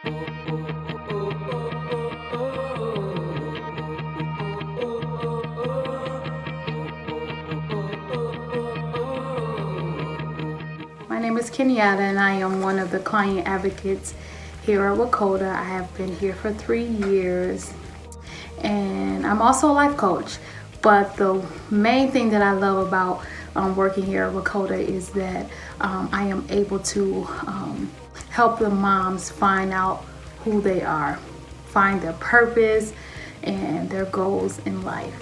My name is Kenyatta and I am one of the client advocates here at Wakota. I have been here for 3 years and I'm also a life coach. But the main thing that I love about working here at Wakota is that I am able to help the moms find out who they are, find their purpose and their goals in life.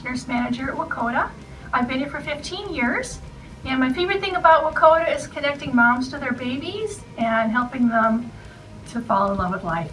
Nurse manager at Wakota. I've been here for 15 years, and my favorite thing about Wakota is connecting moms to their babies and helping them to fall in love with life.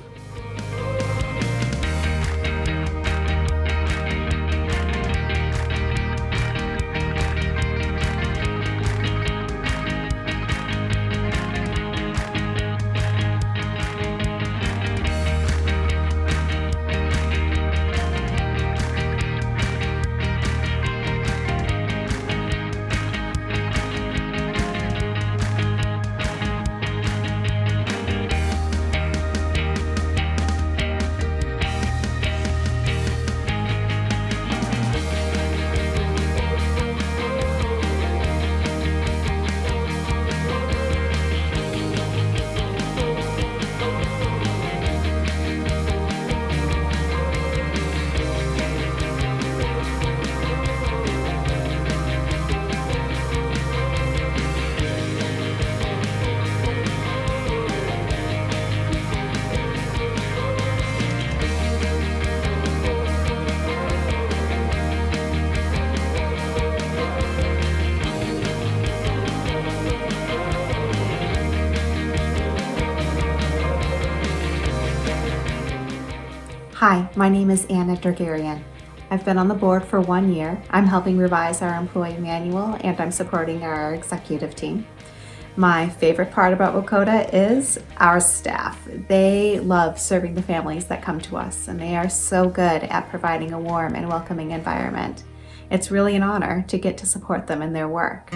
Hi, my name is Anna Durgarian. I've been on the board for 1 year. I'm helping revise our employee manual and I'm supporting our executive team. My favorite part about Wakota is our staff. They love serving the families that come to us and they are so good at providing a warm and welcoming environment. It's really an honor to get to support them in their work.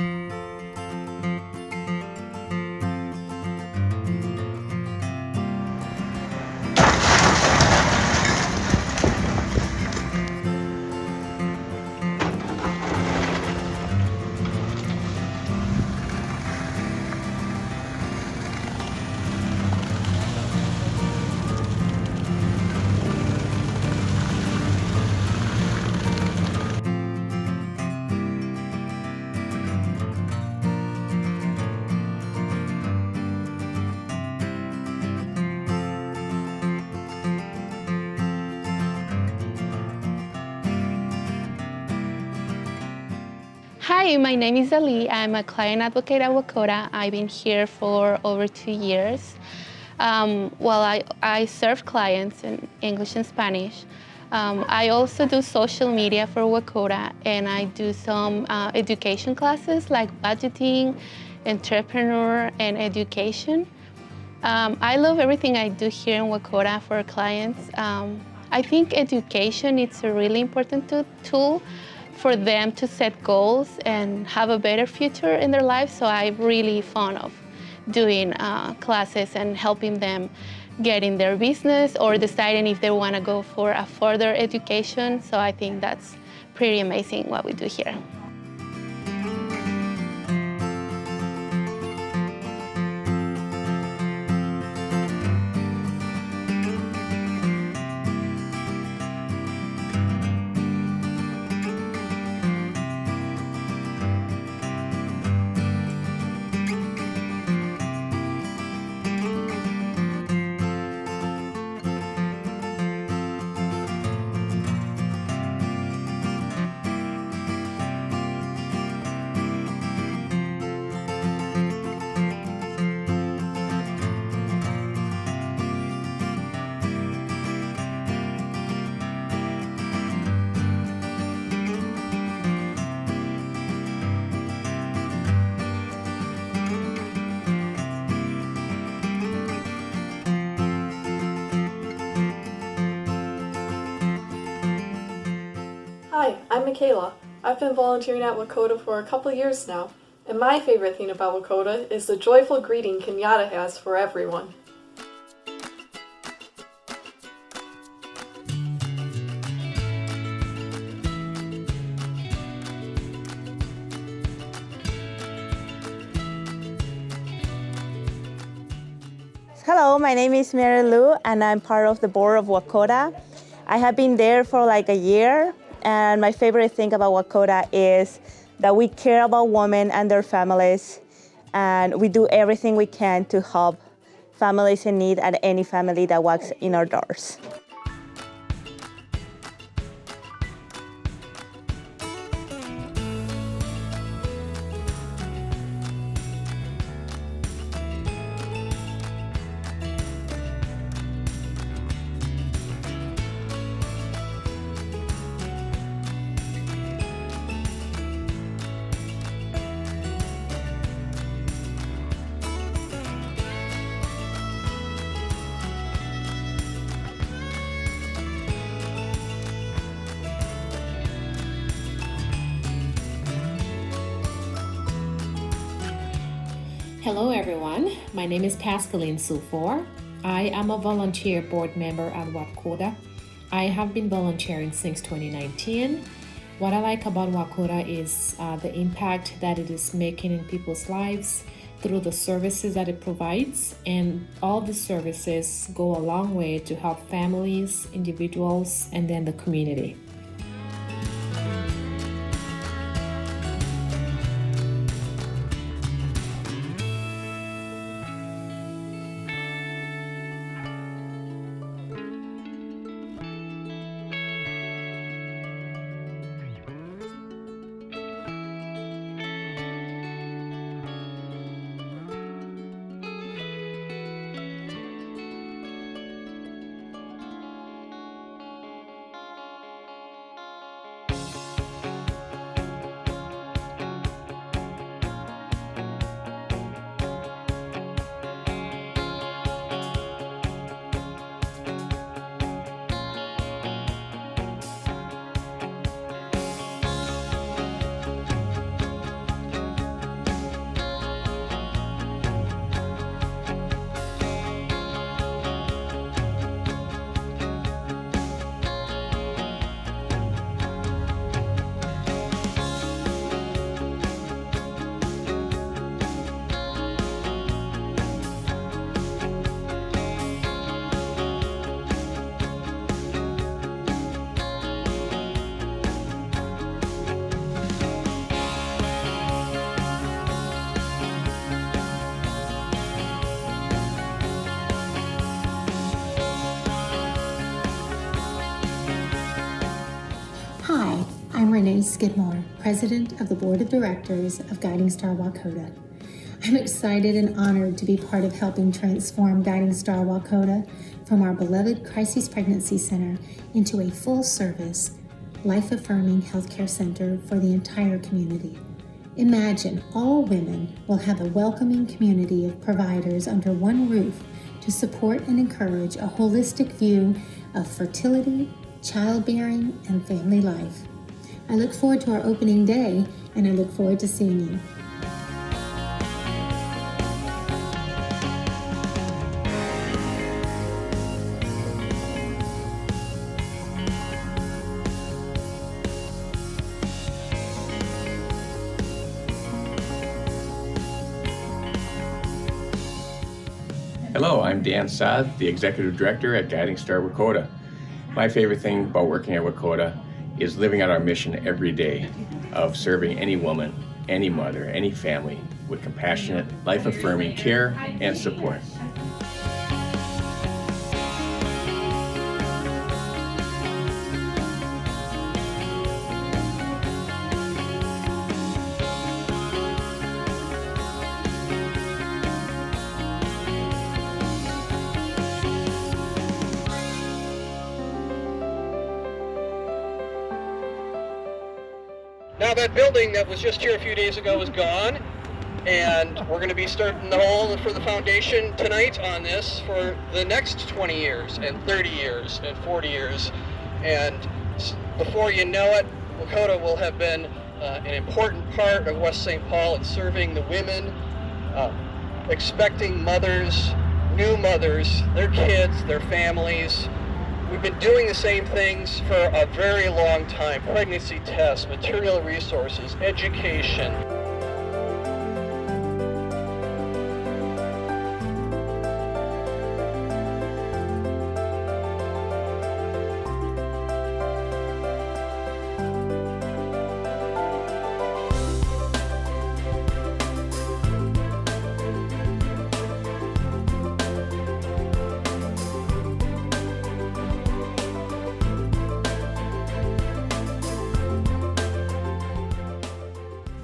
Hi, my name is Ali. I'm a client advocate at Wakota. I've been here for over 2 years. I serve clients in English and Spanish. I also do social media for Wakota, and I do some education classes like budgeting, entrepreneur, and education. I love everything I do here in Wakota for clients. I think education is a really important tool for them to set goals and have a better future in their lives. So I'm really fond of doing classes and helping them get in their business or deciding if they want to go for a further education. So I think that's pretty amazing what we do here. Hi, I'm Michaela. I've been volunteering at Wakota for a couple years now, and my favorite thing about Wakota is the joyful greeting Kenyatta has for everyone. Hello, my name is Mary Lou, and I'm part of the board of Wakota. I have been there for like a year, and my favorite thing about Wakota is that we care about women and their families, and we do everything we can to help families in need and any family that walks in our doors. Hello everyone, my name is Pascaline Sufor. I am a volunteer board member at Wakota. I have been volunteering since 2019. What I like about Wakota is the impact that it is making in people's lives through the services that it provides, and all the services go a long way to help families, individuals, and then the community. Hi, I'm Renee Skidmore, President of the Board of Directors of Guiding Star Wakota. I'm excited and honored to be part of helping transform Guiding Star Wakota from our beloved Crisis Pregnancy Center into a full-service, life-affirming healthcare center for the entire community. Imagine all women will have a welcoming community of providers under one roof to support and encourage a holistic view of fertility, childbearing, and family life. I look forward to our opening day, and I look forward to seeing you. Hello, I'm Dan Saad, the Executive Director at Guiding Star Wakota. My favorite thing about working at Wakota is living out our mission every day of serving any woman, any mother, any family with compassionate, life-affirming care and support. Now that building that was just here a few days ago is gone, and we're going to be starting the hole for the foundation tonight on this for the next 20 years and 30 years and 40 years, and before you know it, Wakota will have been an important part of West St. Paul in serving the women, expecting mothers, new mothers, their kids, their families. We've been doing the same things for a very long time: pregnancy tests, material resources, education.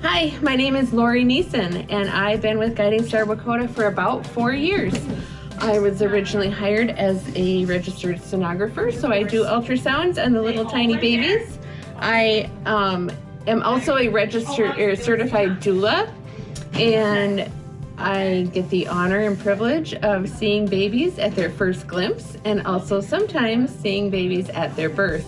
Hi, my name is Lori Neeson, and I've been with Guiding Star Wakota for about 4 years. I was originally hired as a registered sonographer, so I do ultrasounds and the little tiny babies. I am also a registered or certified doula, and I get the honor and privilege of seeing babies at their first glimpse and also sometimes seeing babies at their birth.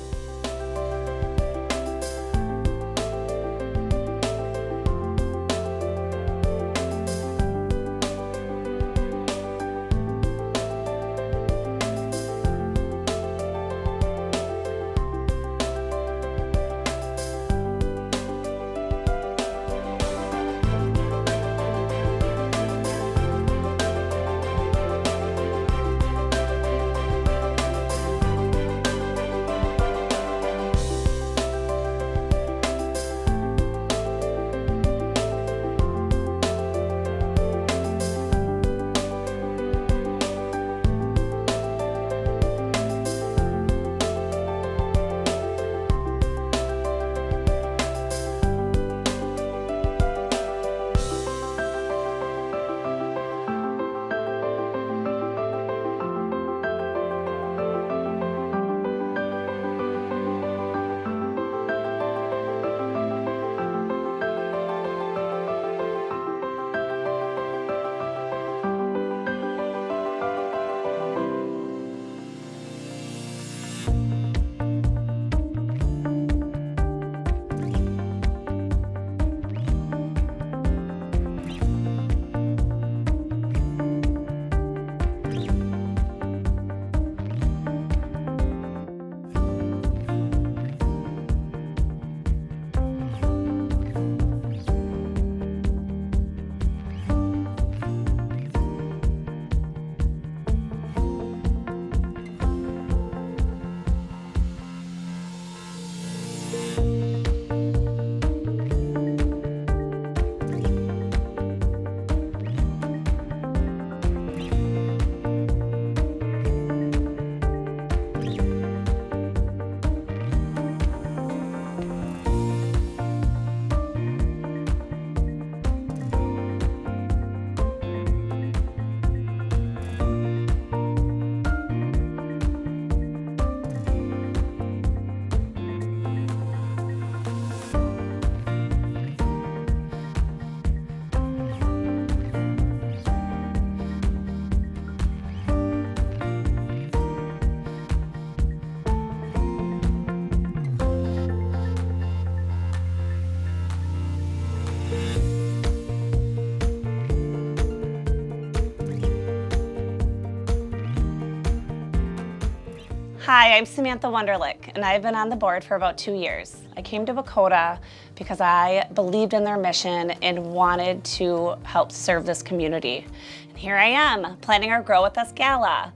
Hi, I'm Samantha Wunderlich, and I've been on the board for about 2 years. I came to Wakota because I believed in their mission and wanted to help serve this community. And here I am, planning our Grow With Us Gala.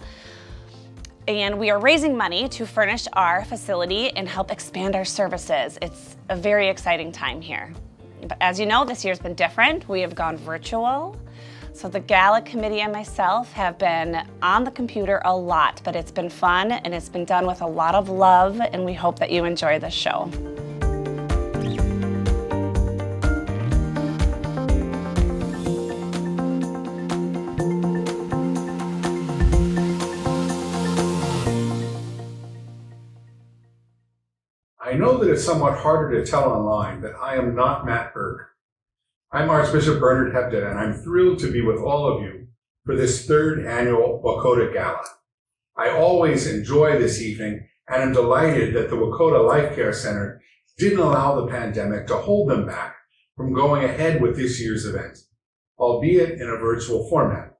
And we are raising money to furnish our facility and help expand our services. It's a very exciting time here. But as you know, this year's been different. We have gone virtual. So the gala committee and myself have been on the computer a lot, but it's been fun and it's been done with a lot of love, and we hope that you enjoy this show. I know that it's somewhat harder to tell online that I am not Matt Birk. I'm Archbishop Bernard Hebden, and I'm thrilled to be with all of you for this third annual Wakota Gala. I always enjoy this evening, and I'm delighted that the Wakota Life Care Center didn't allow the pandemic to hold them back from going ahead with this year's event, albeit in a virtual format.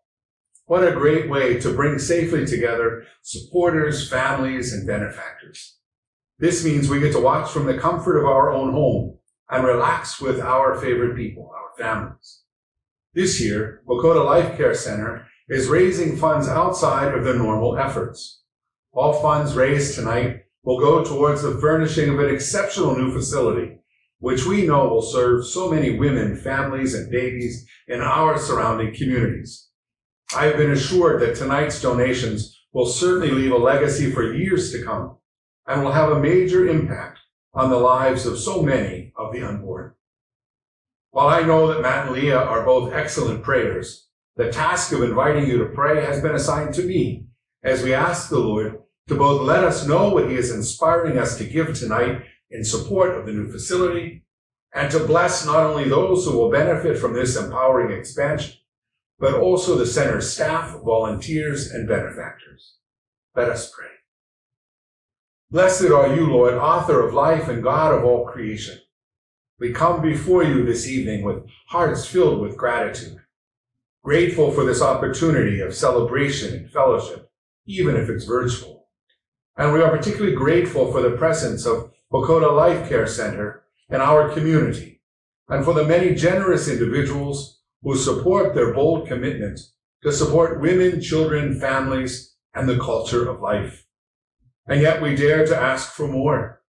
What a great way to bring safely together supporters, families, and benefactors. This means we get to watch from the comfort of our own home and relax with our favorite people, our families. This year, Wakota Life Care Center is raising funds outside of their normal efforts. All funds raised tonight will go towards the furnishing of an exceptional new facility, which we know will serve so many women, families, and babies in our surrounding communities. I have been assured that tonight's donations will certainly leave a legacy for years to come and will have a major impact on the lives of so many of the unborn. While I know that Matt and Leah are both excellent prayers, the task of inviting you to pray has been assigned to me as we ask the Lord to both let us know what He is inspiring us to give tonight in support of the new facility, and to bless not only those who will benefit from this empowering expansion, but also the center's staff, volunteers, and benefactors. Let us pray. Blessed are you, Lord, author of life and God of all creation. We come before you this evening with hearts filled with gratitude, grateful for this opportunity of celebration and fellowship, even if it's virtual. And we are particularly grateful for the presence of Wakota Life Care Center in our community, and for the many generous individuals who support their bold commitment to support women, children, families, and the culture of life. And yet we dare to ask for more.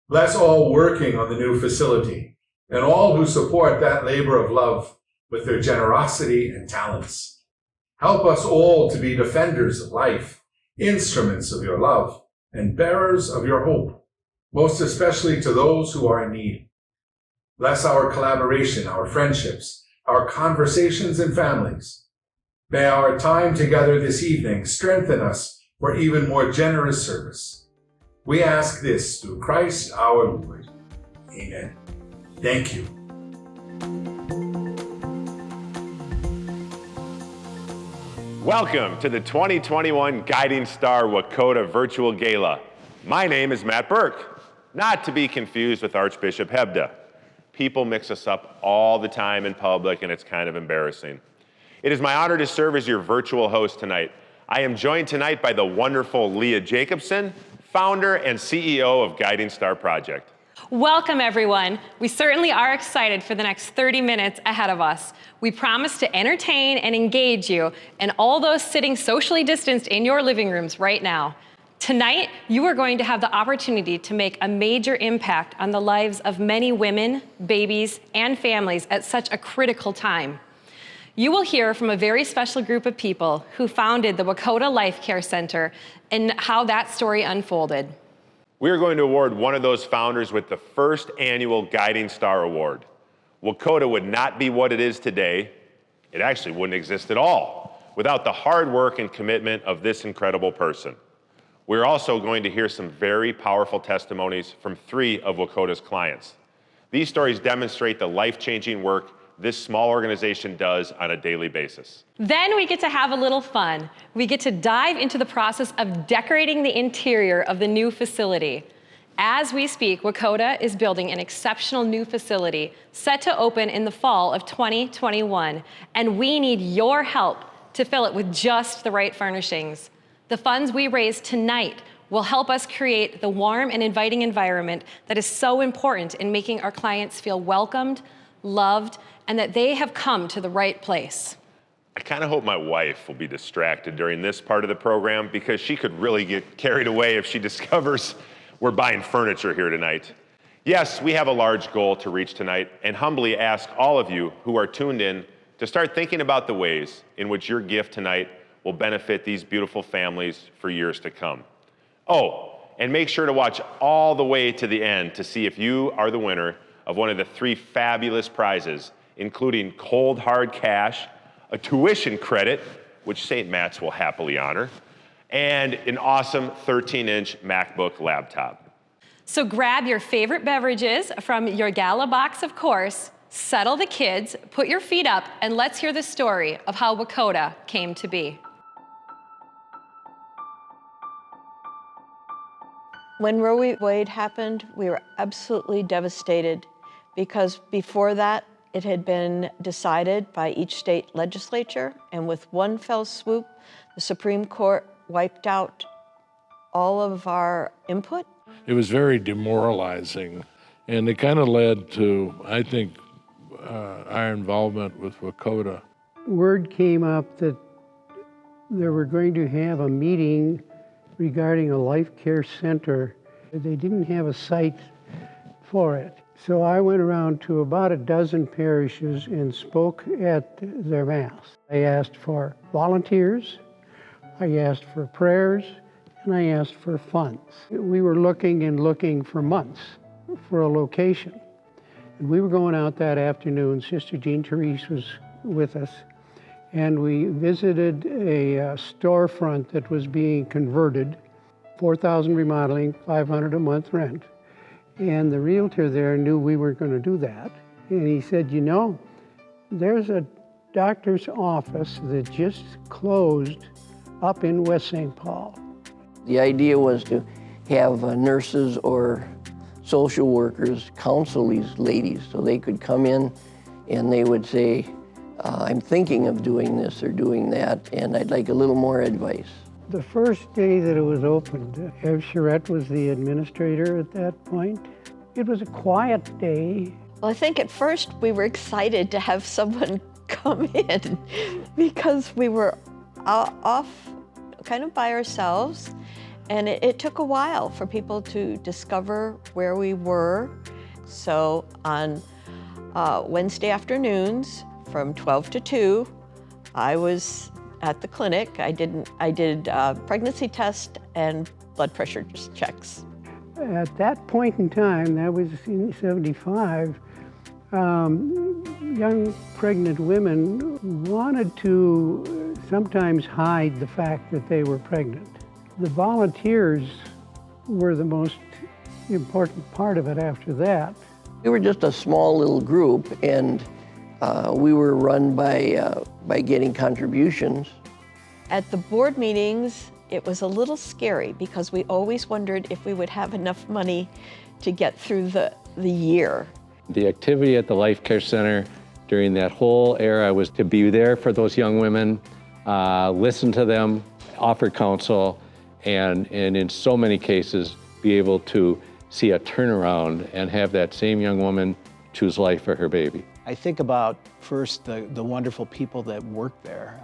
Bless all working on the new facility and all who support that labor of love with their generosity and talents. Help us all to be defenders of life, instruments of your love, and bearers of your hope, most especially to those who are in need. Bless our collaboration, our friendships, our conversations and families. May our time together this evening strengthen us for even more generous service. We ask this through Christ our Lord. Amen. Thank you. Welcome to the 2021 Guiding Star Wakota Virtual Gala. My name is Matt Birk, not to be confused with Archbishop Hebda. People mix us up all the time in public, and it's kind of embarrassing. It is my honor to serve as your virtual host tonight. I am joined tonight by the wonderful Leah Jacobson, founder and CEO of Guiding Star Project. Welcome, everyone. We certainly are excited for the next 30 minutes ahead of us. We promise to entertain and engage you and all those sitting socially distanced in your living rooms right now. Tonight, you are going to have the opportunity to make a major impact on the lives of many women, babies, and families at such a critical time. You will hear from a very special group of people who founded the Wakota Life Care Center and how that story unfolded. We are going to award one of those founders with the first annual Guiding Star Award. Wakota would not be what it is today. It actually wouldn't exist at all without the hard work and commitment of this incredible person. We're also going to hear some very powerful testimonies from 3 of Wakota's clients. These stories demonstrate the life-changing work this small organization does on a daily basis. Then we get to have a little fun. We get to dive into the process of decorating the interior of the new facility. As we speak, Wakota is building an exceptional new facility set to open in the fall of 2021, and we need your help to fill it with just the right furnishings. The funds we raise tonight will help us create the warm and inviting environment that is so important in making our clients feel welcomed, loved, and that they have come to the right place. I kind of hope my wife will be distracted during this part of the program because she could really get carried away if she discovers we're buying furniture here tonight. Yes, we have a large goal to reach tonight and humbly ask all of you who are tuned in to start thinking about the ways in which your gift tonight will benefit these beautiful families for years to come. Oh, and make sure to watch all the way to the end to see if you are the winner of one of the 3 fabulous prizes, including cold hard cash, a tuition credit, which St. Matt's will happily honor, and an awesome 13-inch MacBook laptop. So grab your favorite beverages from your gala box, of course, settle the kids, put your feet up, and let's hear the story of how Wakota came to be. When Roe v. Wade happened, we were absolutely devastated because before that, it had been decided by each state legislature, and with one fell swoop, the Supreme Court wiped out all of our input. It was very demoralizing, and it kind of led to, I think, our involvement with Wakota. Word came up that they were going to have a meeting regarding a life care center. They didn't have a site for it. So I went around to about a dozen parishes and spoke at their Mass. I asked for volunteers, I asked for prayers, and I asked for funds. We were looking for months for a location. And we were going out that afternoon. Sister Jean Therese was with us. And we visited a storefront that was being converted, $4,000 remodeling, $500 a month rent. And the realtor there knew we weren't going to do that. And he said, you know, there's a doctor's office that just closed up in West St. Paul. The idea was to have nurses or social workers counsel these ladies so they could come in and they would say, I'm thinking of doing this or doing that, and I'd like a little more advice. The first day that it was opened, Ev Charette was the administrator at that point. It was a quiet day. Well, I think at first we were excited to have someone come in because we were off kind of by ourselves, and it took a while for people to discover where we were. So on Wednesday afternoons from 12 to 2, I was at the clinic. I did pregnancy test and blood pressure checks. At that point in time, that was in 75, young pregnant women wanted to sometimes hide the fact that they were pregnant. The volunteers were the most important part of it after that. We were just a small little group, and we were run by getting contributions. At the board meetings, it was a little scary because we always wondered if we would have enough money to get through the year. The activity at the Life Care Center during that whole era was to be there for those young women, listen to them, offer counsel, and in so many cases, be able to see a turnaround and have that same young woman choose life for her baby. I think about first the wonderful people that work there.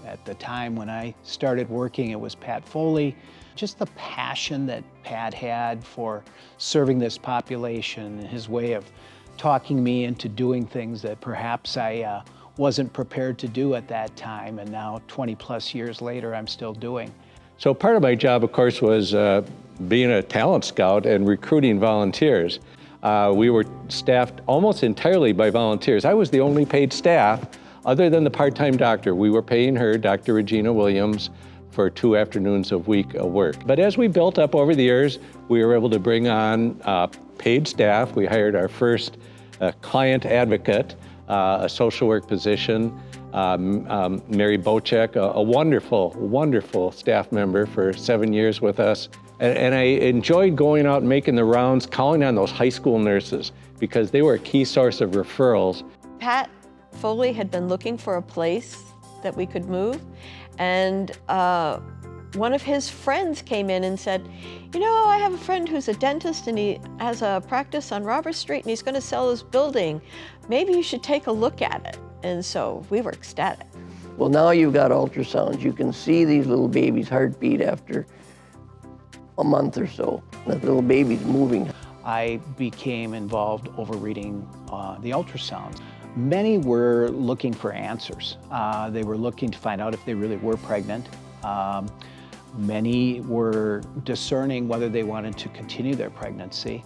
At the time when I started working, it was Pat Foley. Just the passion that Pat had for serving this population, his way of talking me into doing things that perhaps I wasn't prepared to do at that time, and now 20 plus years later, I'm still doing. So part of my job, of course, was being a talent scout and recruiting volunteers. We were staffed almost entirely by volunteers. I was the only paid staff other than the part-time doctor. We were paying her, Dr. Regina Williams, for 2 afternoons a week of work. But as we built up over the years, we were able to bring on paid staff. We hired our first client advocate, a social work position, Mary Bocek, a wonderful, wonderful staff member for 7 years with us. And I enjoyed going out and making the rounds, calling on those high school nurses because they were a key source of referrals. Pat Foley had been looking for a place that we could move, and one of his friends came in and said, you know, I have a friend who's a dentist and he has a practice on Robert Street and he's going to sell his building. Maybe you should take a look at it. And so we were ecstatic. Well, now you've got ultrasounds. You can see these little babies' heartbeat after a month or so. That little baby's moving. I became involved over reading the ultrasounds. Many were looking for answers. They were looking to find out if they really were pregnant. Many were discerning whether they wanted to continue their pregnancy.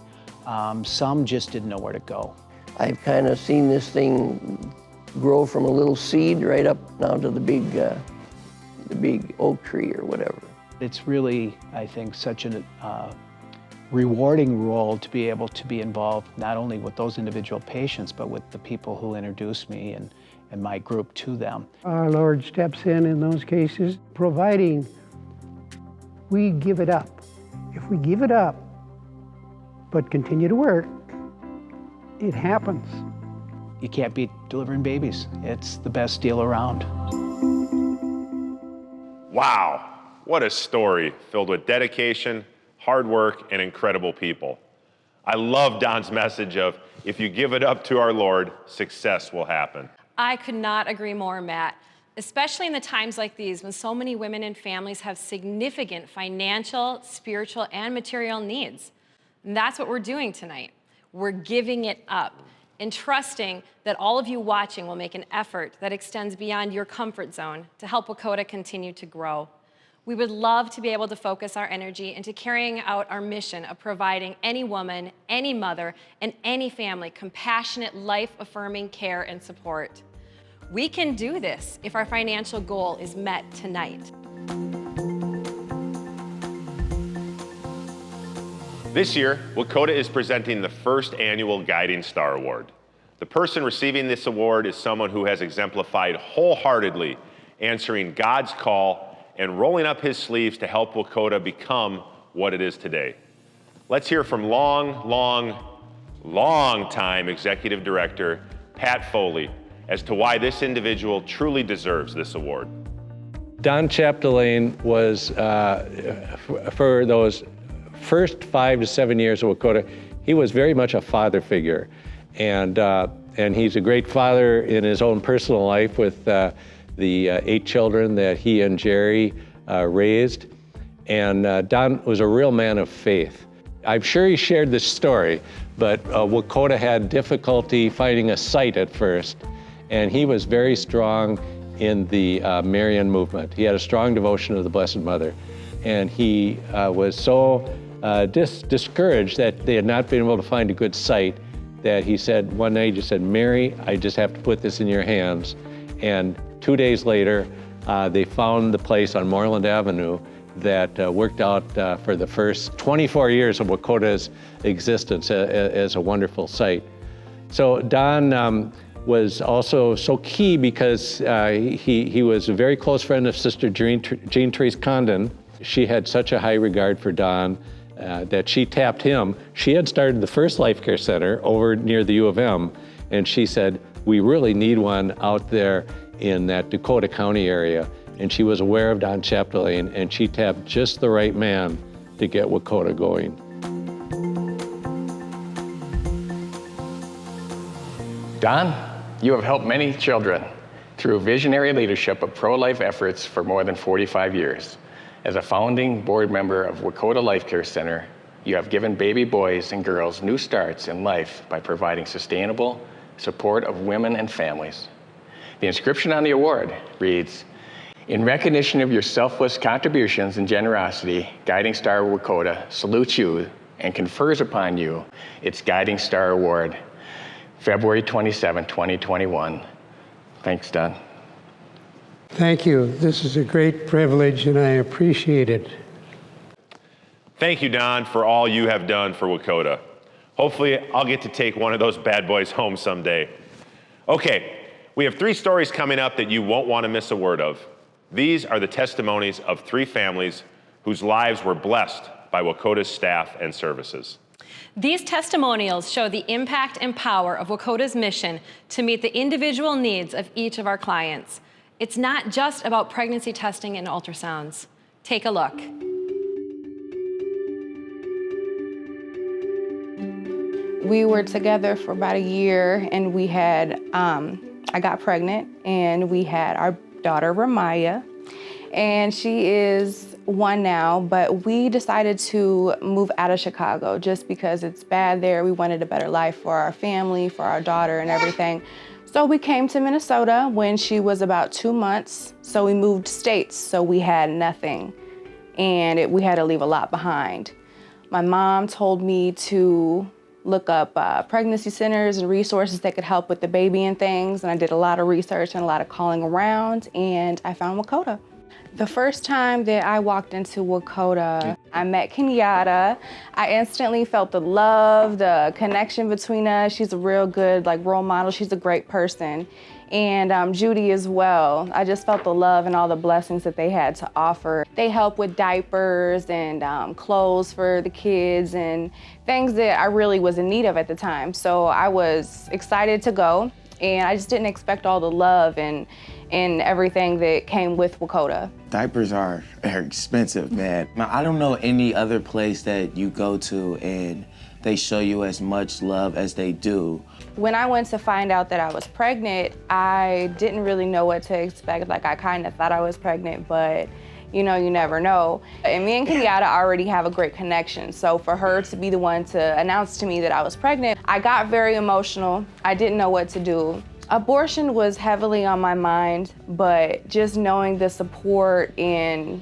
Some just didn't know where to go. I've kind of seen this thing grow from a little seed right up now to the big oak tree or whatever. It's really, I think, such a rewarding role to be able to be involved not only with those individual patients, but with the people who introduce me and my group to them. Our Lord steps in those cases, providing we give it up. If we give it up, but continue to work. It happens. You can't beat delivering babies. It's the best deal around. Wow, what a story filled with dedication, hard work, and incredible people. I love Don's message of, if you give it up to our Lord, success will happen. I could not agree more, Matt, especially in the times like these when so many women and families have significant financial, spiritual, and material needs. And that's what we're doing tonight. We're giving it up and trusting that all of you watching will make an effort that extends beyond your comfort zone to help Wakota continue to grow. We would love to be able to focus our energy into carrying out our mission of providing any woman, any mother, and any family compassionate, life-affirming care and support. We can do this if our financial goal is met tonight. This year, Wakota is presenting the first annual Guiding Star Award. The person receiving this award is someone who has exemplified wholeheartedly answering God's call and rolling up his sleeves to help Wakota become what it is today. Let's hear from long time Executive Director Pat Foley as to why this individual truly deserves this award. Don Chapdelaine was, for those first 5 to 7 years of Wakota, he was very much a father figure. And he's a great father in his own personal life with the 8 children that he and Jerry raised. And Don was a real man of faith. I'm sure he shared this story, but Wakota had difficulty finding a site at first. And he was very strong in the Marian movement. He had a strong devotion to the Blessed Mother. And he was so discouraged that they had not been able to find a good site that he said, one night he just said, Mary, I just have to put this in your hands. And 2 days later, they found the place on Moreland Avenue that worked out for the first 24 years of Wakota's existence as a wonderful site. So Don was also so key because he was a very close friend of Sister Jean Therese Condon. She had such a high regard for Don that she tapped him. She had started the first life care center over near the U of M, and she said, we really need one out there in that Dakota County area. And she was aware of Don Chapdelaine, and she tapped just the right man to get Wakota going. Don, you have helped many children through visionary leadership of pro-life efforts for more than 45 years. As a founding board member of Wakota Life Care Center, you have given baby boys and girls new starts in life by providing sustainable support of women and families. The inscription on the award reads, in recognition of your selfless contributions and generosity, Guiding Star Wakota salutes you and confers upon you its Guiding Star Award, February 27, 2021. Thanks, Don. Thank you. This is a great privilege and I appreciate it. Thank you, Don, for all you have done for Wakota. Hopefully, I'll get to take one of those bad boys home someday. Okay, we have 3 stories coming up that you won't want to miss a word of. These are the testimonies of 3 families whose lives were blessed by Wakota's staff and services. These testimonials show the impact and power of Wakota's mission to meet the individual needs of each of our clients. It's not just about pregnancy testing and ultrasounds. Take a look. We were together for about a year and we had, I got pregnant and we had our daughter Ramaya, and she is 1 now, but we decided to move out of Chicago just because it's bad there. We wanted a better life for our family, for our daughter and everything. So we came to Minnesota when she was about 2 months. So we moved states, so we had nothing. And we had to leave a lot behind. My mom told me to look up pregnancy centers and resources that could help with the baby and things. And I did a lot of research and a lot of calling around, and I found Wakota. The first time that I walked into Wakota, I met Kenyatta. I instantly felt the love, the connection between us. She's a real good role model. She's a great person. and Judy as well. I just felt the love and all the blessings that they had to offer. They help with diapers and clothes for the kids and things that I really was in need of at the time. So I was excited to go, and I just didn't expect all the love and everything that came with Wakota. Diapers are expensive, man. I don't know any other place that you go to and they show you as much love as they do. When I went to find out that I was pregnant, I didn't really know what to expect. Like, I kind of thought I was pregnant, but you know, you never know. And me and Kenyatta already have a great connection. So for her to be the one to announce to me that I was pregnant, I got very emotional. I didn't know what to do. Abortion was heavily on my mind, but just knowing the support in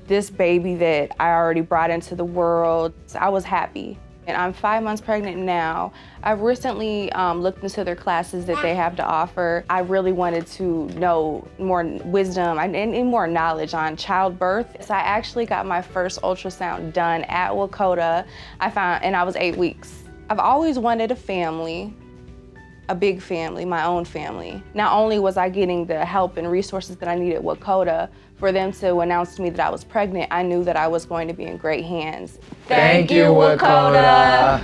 this baby that I already brought into the world, I was happy. And I'm 5 months pregnant now. I've recently looked into their classes that they have to offer. I really wanted to know more wisdom and more knowledge on childbirth. So I actually got my first ultrasound done at Wakota. And I was 8 weeks. I've always wanted a family. A big family, my own family. Not only was I getting the help and resources that I needed at Wakota, for them to announce to me that I was pregnant, I knew that I was going to be in great hands. Thank you, Wakota.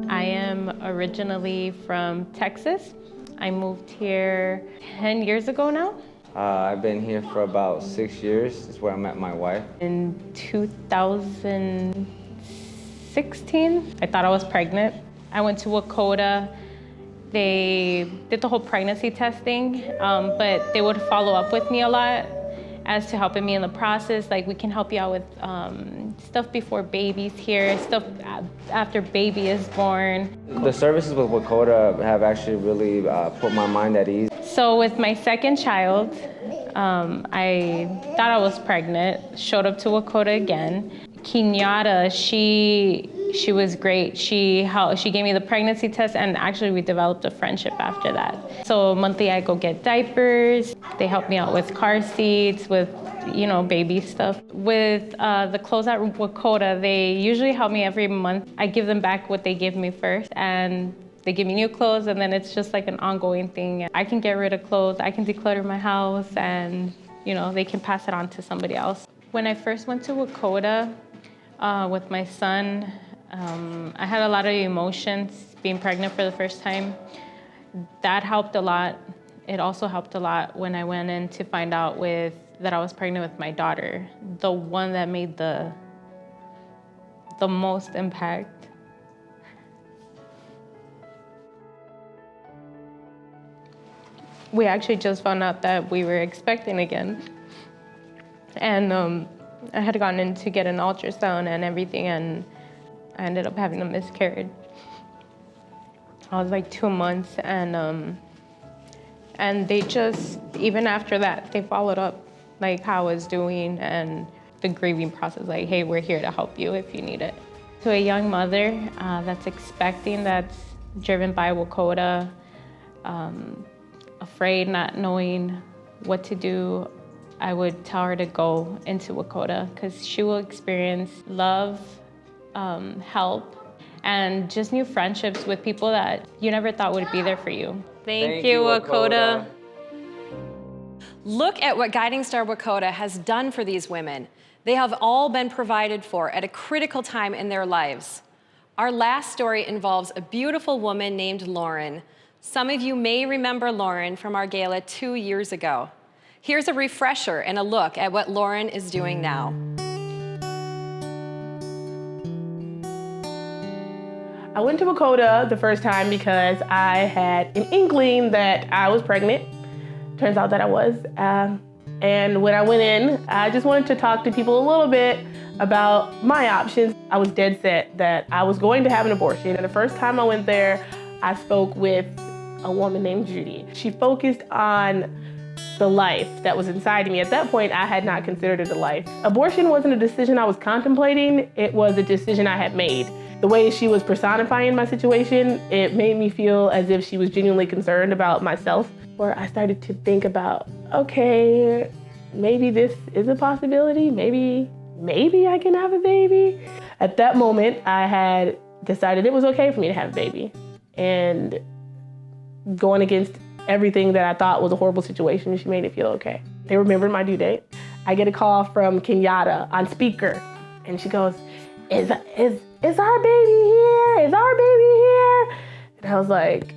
I am originally from Texas. I moved here 10 years ago now. I've been here for about 6 years. That's where I met my wife. In 2016, I thought I was pregnant. I went to Wakota. They did the whole pregnancy testing, but they would follow up with me a lot as to helping me in the process. Like, we can help you out with stuff before baby's here, stuff after baby is born. The services with Wakota have actually really put my mind at ease. So with my second child, I thought I was pregnant, showed up to Wakota again. Kenyatta, she was great. She gave me the pregnancy test, and actually we developed a friendship after that. So monthly I go get diapers. They help me out with car seats, with baby stuff. With the clothes at Wakota, they usually help me every month. I give them back what they give me first, and they give me new clothes, and then it's just like an ongoing thing. I can get rid of clothes, I can declutter my house, and they can pass it on to somebody else. When I first went to Wakota with my son, I had a lot of emotions being pregnant for the first time. That helped a lot. It also helped a lot when I went in to find out that I was pregnant with my daughter, the one that made the most impact. We actually just found out that we were expecting again. And I had gone in to get an ultrasound and everything, and I ended up having a miscarriage. I was like 2 months, and they just, even after that, they followed up like how I was doing and the grieving process, like, hey, we're here to help you if you need it. To a young mother that's expecting, that's driven by Wakota, afraid, not knowing what to do, I would tell her to go into Wakota, because she will experience love, help, and just new friendships with people that you never thought would be there for you. Thank you, Wakota. Look at what Guiding Star Wakota has done for these women. They have all been provided for at a critical time in their lives. Our last story involves a beautiful woman named Lauren. Some of you may remember Lauren from our gala 2 years ago. Here's a refresher and a look at what Lauren is doing now. I went to Wakota the first time because I had an inkling that I was pregnant. Turns out that I was. And when I went in, I just wanted to talk to people a little bit about my options. I was dead set that I was going to have an abortion. And the first time I went there, I spoke with a woman named Judy. She focused on the life that was inside of me. At that point, I had not considered it a life. Abortion wasn't a decision I was contemplating, it was a decision I had made. The way she was personifying my situation, it made me feel as if she was genuinely concerned about myself. Where I started to think about, okay, maybe this is a possibility, maybe maybe I can have a baby. At that moment, I had decided it was okay for me to have a baby. And going against everything that I thought was a horrible situation, she made it feel okay. They remembered my due date. I get a call from Kenyatta on speaker, and she goes, is our baby here? Is our baby here? And I was like,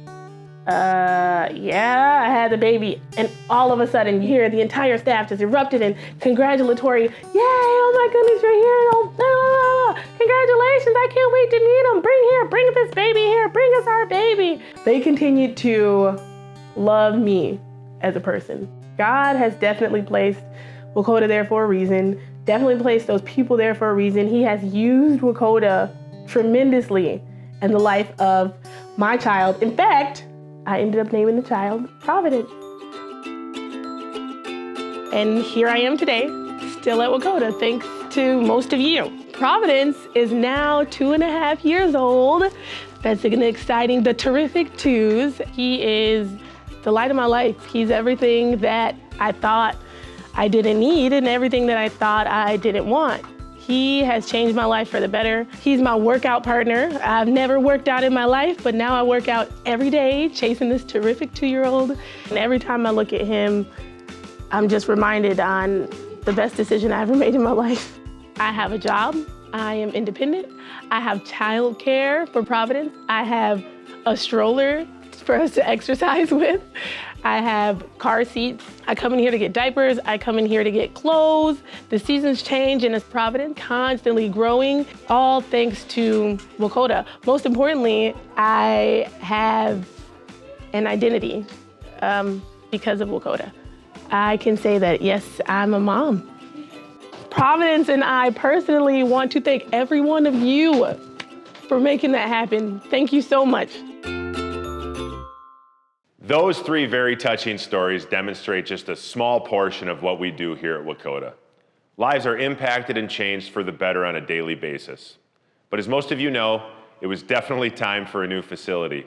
yeah, I had the baby. And all of a sudden you hear the entire staff just erupted in congratulatory, yay, oh my goodness, you're here. Oh, blah, blah, blah. Congratulations, I can't wait to meet him. Bring this baby here. Bring us our baby. They continued to love me as a person. God has definitely placed Wakota there for a reason, definitely placed those people there for a reason. He has used Wakota tremendously in the life of my child. In fact, I ended up naming the child Providence. And here I am today, still at Wakota, thanks to most of you. Providence is now 2.5 years old. That's an exciting, the terrific twos. He is the light of my life. He's everything that I thought I didn't need and everything that I thought I didn't want. He has changed my life for the better. He's my workout partner. I've never worked out in my life, but now I work out every day chasing this terrific 2-year-old. And every time I look at him, I'm just reminded on the best decision I ever made in my life. I have a job. I am independent. I have childcare for Providence. I have a stroller for us to exercise with. I have car seats. I come in here to get diapers. I come in here to get clothes. The seasons change and it's Providence constantly growing, all thanks to Wakota. Most importantly, I have an identity because of Wakota. I can say that, yes, I'm a mom. Providence and I personally want to thank every one of you for making that happen. Thank you so much. Those 3 very touching stories demonstrate just a small portion of what we do here at Wakota. Lives are impacted and changed for the better on a daily basis. But as most of you know, it was definitely time for a new facility.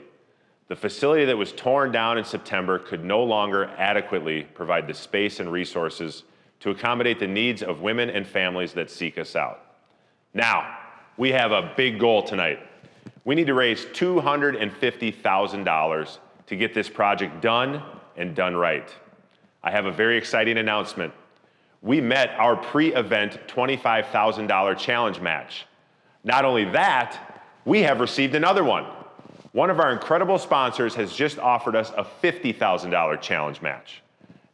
The facility that was torn down in September could no longer adequately provide the space and resources to accommodate the needs of women and families that seek us out. Now, we have a big goal tonight. We need to raise $250,000 to get this project done and done right. I have a very exciting announcement. We met our pre-event $25,000 challenge match. Not only that, we have received another one. One of our incredible sponsors has just offered us a $50,000 challenge match.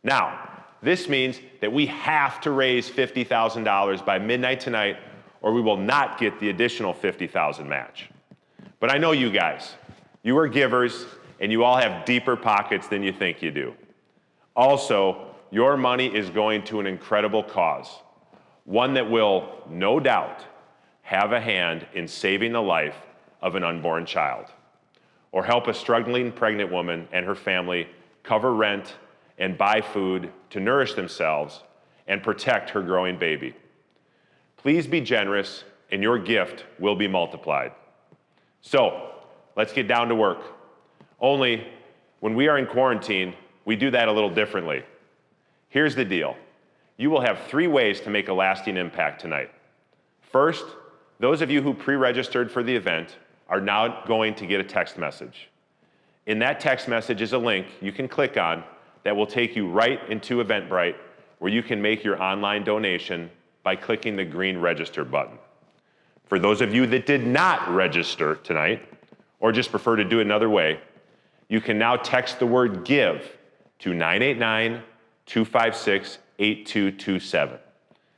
Now, this means that we have to raise $50,000 by midnight tonight or we will not get the additional $50,000 match. But I know you guys. You are givers and you all have deeper pockets than you think you do. Also, your money is going to an incredible cause, one that will, no doubt, have a hand in saving the life of an unborn child, or help a struggling pregnant woman and her family cover rent and buy food to nourish themselves and protect her growing baby. Please be generous and your gift will be multiplied. So, let's get down to work. Only, when we are in quarantine, we do that a little differently. Here's the deal. You will have 3 ways to make a lasting impact tonight. First, those of you who pre-registered for the event are now going to get a text message. In that text message is a link you can click on that will take you right into Eventbrite, where you can make your online donation by clicking the green register button. For those of you that did not register tonight, or just prefer to do it another way, you can now text the word GIVE to 989-256-8227.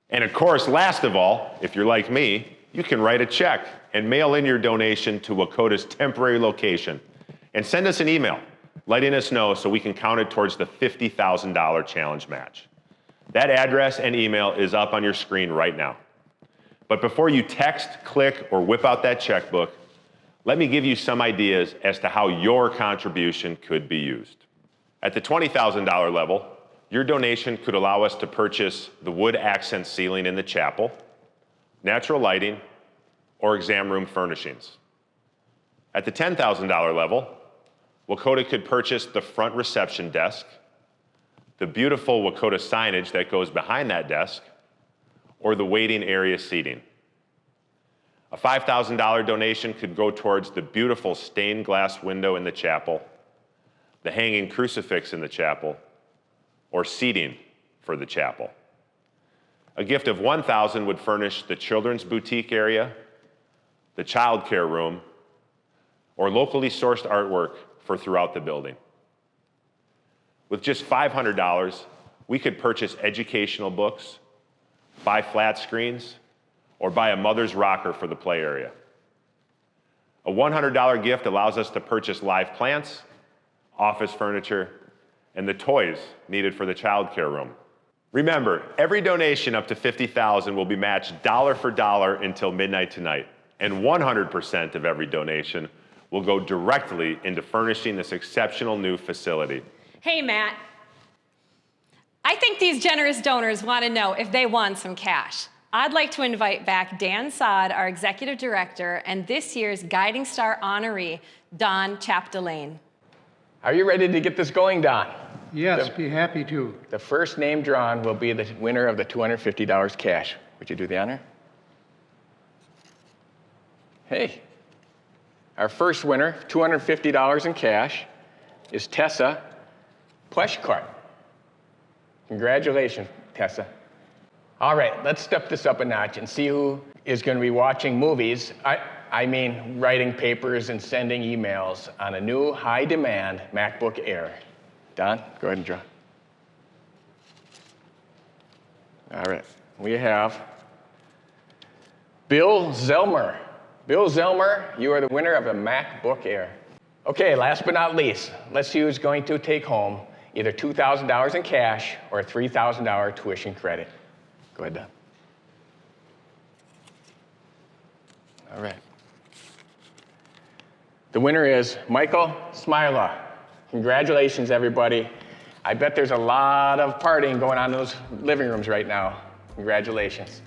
And of course, last of all, if you're like me, you can write a check and mail in your donation to Wakota's temporary location and send us an email letting us know so we can count it towards the $50,000 challenge match. That address and email is up on your screen right now. But before you text, click, or whip out that checkbook, let me give you some ideas as to how your contribution could be used. At the $20,000 level, your donation could allow us to purchase the wood accent ceiling in the chapel, natural lighting, or exam room furnishings. At the $10,000 level, Wakota could purchase the front reception desk, the beautiful Wakota signage that goes behind that desk, or the waiting area seating. A $5,000 donation could go towards the beautiful stained glass window in the chapel, the hanging crucifix in the chapel, or seating for the chapel. A gift of $1,000 would furnish the children's boutique area, the child care room, or locally sourced artwork for throughout the building. With just $500, we could purchase educational books, buy flat screens, or buy a mother's rocker for the play area. A $100 gift allows us to purchase live plants, office furniture, and the toys needed for the child care room. Remember, every donation up to $50,000 will be matched dollar for dollar until midnight tonight, and 100% of every donation will go directly into furnishing this exceptional new facility. Hey, Matt. I think these generous donors want to know if they won some cash. I'd like to invite back Dan Saad, our executive director, and this year's Guiding Star honoree, Don Chapdelaine. Are you ready to get this going, Don? Yes, be happy to. The first name drawn will be the winner of the $250 cash. Would you do the honor? Hey, our first winner, $250 in cash, is Tessa Pleshkart. Congratulations, Tessa. All right, let's step this up a notch and see who is going to be watching movies. I mean writing papers and sending emails on a new high-demand MacBook Air. Don, go ahead and draw. All right, we have Bill Zelmer. Bill Zelmer, you are the winner of a MacBook Air. Okay, last but not least, let's see who's going to take home either $2,000 in cash or a $3,000 tuition credit. Go ahead, Don. All right. The winner is Michael Smila. Congratulations, everybody. I bet there's a lot of partying going on in those living rooms right now. Congratulations.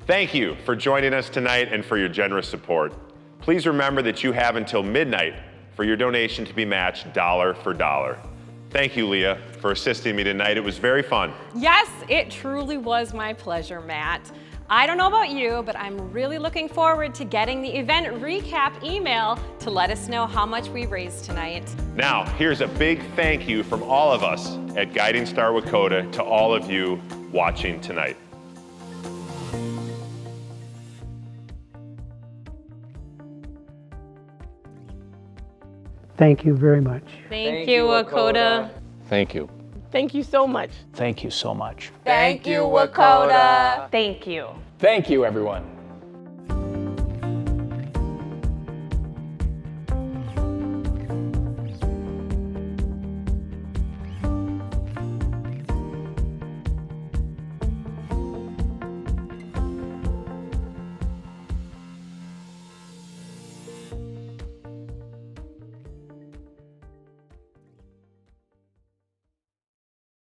Thank you for joining us tonight and for your generous support. Please remember that you have until midnight for your donation to be matched dollar for dollar. Thank you, Leah, for assisting me tonight. It was very fun. Yes, it truly was my pleasure, Matt. I don't know about you, but I'm really looking forward to getting the event recap email to let us know how much we raised tonight. Now, here's a big thank you from all of us at Guiding Star Wakota to all of you watching tonight. Thank you very much. Thank you, Wakota. Thank you. Thank you so much. Thank you so much. Thank you, Wakota. Thank you. Thank you, everyone.